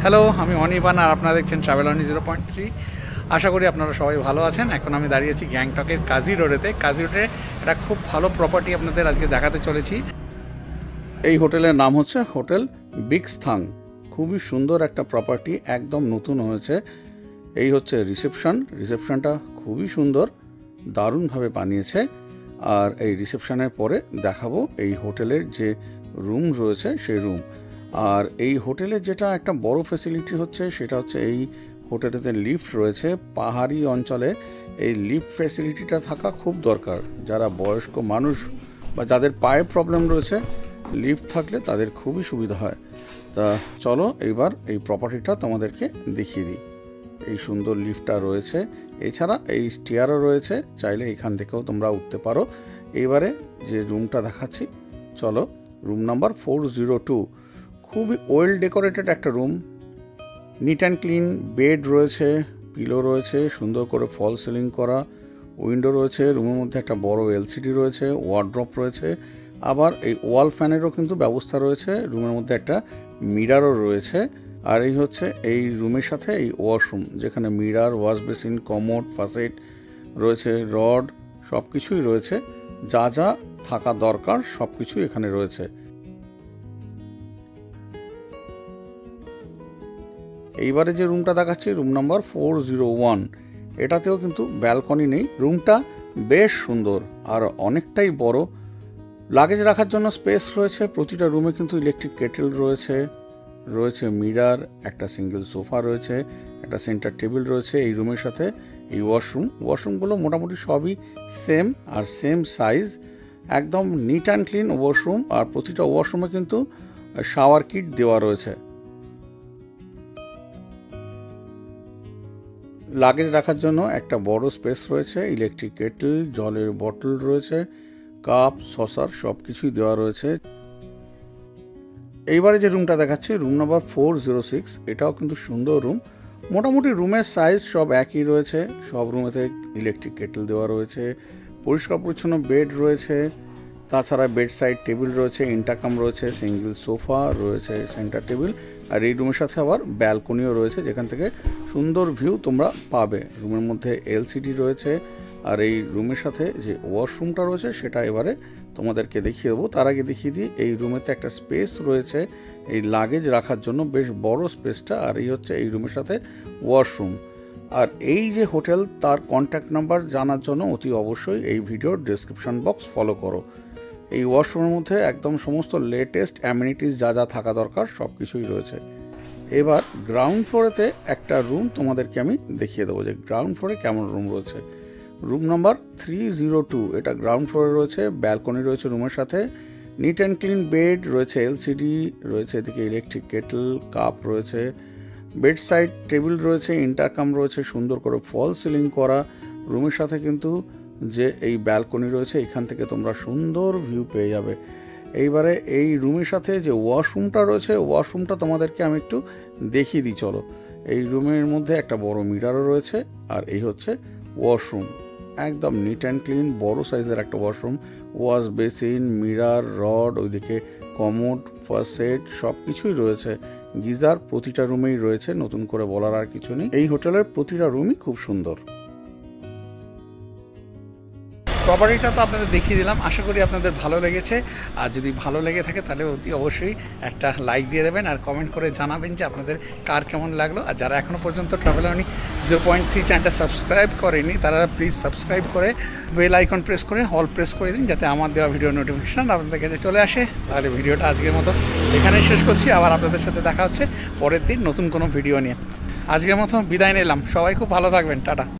Hello, আমি অনির্বাণ আর আপনারা দেখছেন ট্রাভেল অনি 0.3। আশা করি আপনারা সবাই ভালো আছেন। এখন আমি দাঁড়িয়েছি গ্যাংটকের কাজি রোডেতে। কাজি রোডে একটা খুব ভালো প্রপার্টি আপনাদের আজকে দেখাতে চলেছি। এই হোটেলের নাম হচ্ছে হোটেল বিগস্থাং। খুবই সুন্দর একটা প্রপার্টি, একদম নতুন হয়েছে। এই হচ্ছে রিসেপশনটা খুবই সুন্দর, দারুণভাবে বানিয়েছে। আর এই রিসেপশনের পরে দেখাবো এই হোটেলের যে রুম রয়েছে সেই রুম। আর এই হোটেলের যেটা একটা বড় ফ্যাসিলিটি হচ্ছে সেটা হচ্ছে এই হোটেলেতে লিফট রয়েছে। পাহাড়ি অঞ্চলে এই লিফট ফ্যাসিলিটিটা থাকা খুব দরকার। যারা বয়স্ক মানুষ বা যাদের পায়ে প্রবলেম রয়েছে, লিফট থাকলে তাদের খুবই সুবিধা হয়। তা চলো এইবার এই প্রপার্টিটা তোমাদেরকে দেখিয়ে দিই। এই সুন্দর লিফটটা রয়েছে, এছাড়া এই স্টেয়ারও রয়েছে, চাইলে এখান থেকেও তোমরা উঠতে পারো। এইবারে যে রুমটা দেখাচ্ছি, চলো। রুম নাম্বার 402, খুবই ওয়েল ডেকোরেটেড একটা room. Neat and clean bed রয়েছে, পিলো রয়েছে, সুন্দর করে ফল সিলিং করা, উইন্ডো রয়েছে। রুমের মধ্যে একটা বড় এলসিডি রয়েছে, ওয়ার্ড্রপ রয়েছে, আবার এই ওয়াল ফ্যানেরও কিন্তু ব্যবস্থা রয়েছে। রুমের মধ্যে একটা মিরারও রয়েছে। আর এই হচ্ছে এই রুমের সাথে এই ওয়াশরুম, যেখানে মিরার, ওয়াশ বেসিন, কমোড, ফাসেট রয়েছে, রড, সব কিছুই রয়েছে। যা যা থাকা দরকার সব কিছুই এখানে রয়েছে। এইবারে যে রুমটা দেখাচ্ছি, রুম নাম্বার 401, এটাতেও কিন্তু ব্যালকনি নেই। রুমটা বেশ সুন্দর আর অনেকটাই বড়। লাগেজ রাখার জন্য স্পেস রয়েছে। প্রতিটা রুমে কিন্তু ইলেকট্রিক কেটেল রয়েছে মিরার, একটা সিঙ্গেল সোফা রয়েছে, একটা সেন্টার টেবিল রয়েছে। এই রুমের সাথে এই ওয়াশরুমগুলো মোটামুটি সবই সেম আর সেম সাইজ, একদম নিট অ্যান্ড ক্লিন ওয়াশরুম। আর প্রতিটা ওয়াশরুমে কিন্তু শাওয়ার কিট দেওয়া রয়েছে। লাগেজ রাখার জন্য একটা বড় স্পেস রয়েছে, ইলেকট্রিক কেটল, জলের বটল রয়েছে, কাপ, সসার সব কিছুই দেওয়া রয়েছে। এইবারে যে রুমটা দেখাচ্ছি, রুম নাম্বার 406, এটাও কিন্তু সুন্দর রুম। মোটামুটি রুমের সাইজ সব একই রয়েছে। সব রুমেতে ইলেকট্রিক কেটল দেওয়া রয়েছে, পরিষ্কার পরিচ্ছন্ন বেড রয়েছে, তাছাড়া বেড সাইড টেবিল রয়েছে, ইন্টারকাম রয়েছে, সিঙ্গেল সোফা রয়েছে, সেন্টার টেবিল। আর এই রুমের সাথে আবার ব্যালকনিও রয়েছে, যেখান থেকে সুন্দর ভিউ তোমরা পাবে। রুমের মধ্যে এলসিডি রয়েছে। আর এই রুমের সাথে যে ওয়াশরুমটা রয়েছে সেটা এবারে তোমাদেরকে দেখিয়ে দেবো। তার আগে দেখিয়ে দিই, এই রুমেতে একটা স্পেস রয়েছে এই লাগেজ রাখার জন্য, বেশ বড় স্পেসটা। আর এই হচ্ছে এই রুমের সাথে ওয়াশরুম। আর এই যে হোটেল, তার কন্ট্যাক্ট নাম্বার জানার জন্য অতি অবশ্যই এই ভিডিওর ডেসক্রিপশন বক্স ফলো করো। এই ওয়াশরুমের মধ্যে একদম সমস্ত লেটেস্ট অ্যামিনিটিস যা যা থাকা দরকার সব কিছুই রয়েছে। এবার গ্রাউন্ড ফ্লোরেতে একটা রুম তোমাদেরকে আমি দেখিয়ে দেবো যে গ্রাউন্ড ফ্লোরে কেমন রুম রয়েছে। রুম নাম্বার 302, এটা গ্রাউন্ড ফ্লোরে রয়েছে। ব্যালকনি রয়েছে রুমের সাথে, নিট অ্যান্ড ক্লিন বেড রয়েছে, এলসিডি রয়েছে, এদিকে ইলেকট্রিক কেটল, কাপ রয়েছে, বেড সাইড টেবিল রয়েছে, ইন্টারকাম রয়েছে, সুন্দর করে ফল সিলিং করা। রুমের সাথে কিন্তু যে এই ব্যালকনি রয়েছে, এখান থেকে তোমরা সুন্দর ভিউ পেয়ে যাবে। এইবারে এই রুমের সাথে যে ওয়াশরুমটা রয়েছে, ওয়াশরুমটা তোমাদেরকে আমি একটু দেখিয়ে দিই, চলো। এই রুমের মধ্যে একটা বড় মিরারও রয়েছে। আর এই হচ্ছে ওয়াশরুম, একদম নিট অ্যান্ড ক্লিন, বড় সাইজের একটা washroom. Wash basin, mirror, rod, ওইদিকে কমোড, ফাসেট সব কিছুই রয়েছে। গিজার প্রতিটা রুমেই রয়েছে, নতুন করে বলার আর কিছু নেই। এই হোটেলের প্রতিটা রুমই খুব সুন্দর। প্রপার্টিটা তো আপনাদের দেখিয়ে দিলাম, আশা করি আপনাদের ভালো লেগেছে। আর যদি ভালো লেগে থাকে তাহলে অতি অবশ্যই একটা লাইক দিয়ে দেবেন আর কমেন্ট করে জানাবেন যে আপনাদের কার কেমন লাগলো। আর যারা এখনও পর্যন্ত ট্রাভেল অনি 0.3 চ্যানেলটা সাবস্ক্রাইব করেনি, তারা প্লিজ সাবস্ক্রাইব করে বেল আইকন প্রেস করে অল প্রেস করে দিন, যাতে আমার দেওয়া ভিডিও নোটিফিকেশান আপনাদের কাছে চলে আসে। তাহলে ভিডিওটা আজকের মতো এখানেই শেষ করছি। আবার আপনাদের সাথে দেখা হচ্ছে পরের দিন নতুন কোনো ভিডিও নিয়ে। আজকের মতো বিদায় নিলাম, সবাই খুব ভালো থাকবেন, টাটা।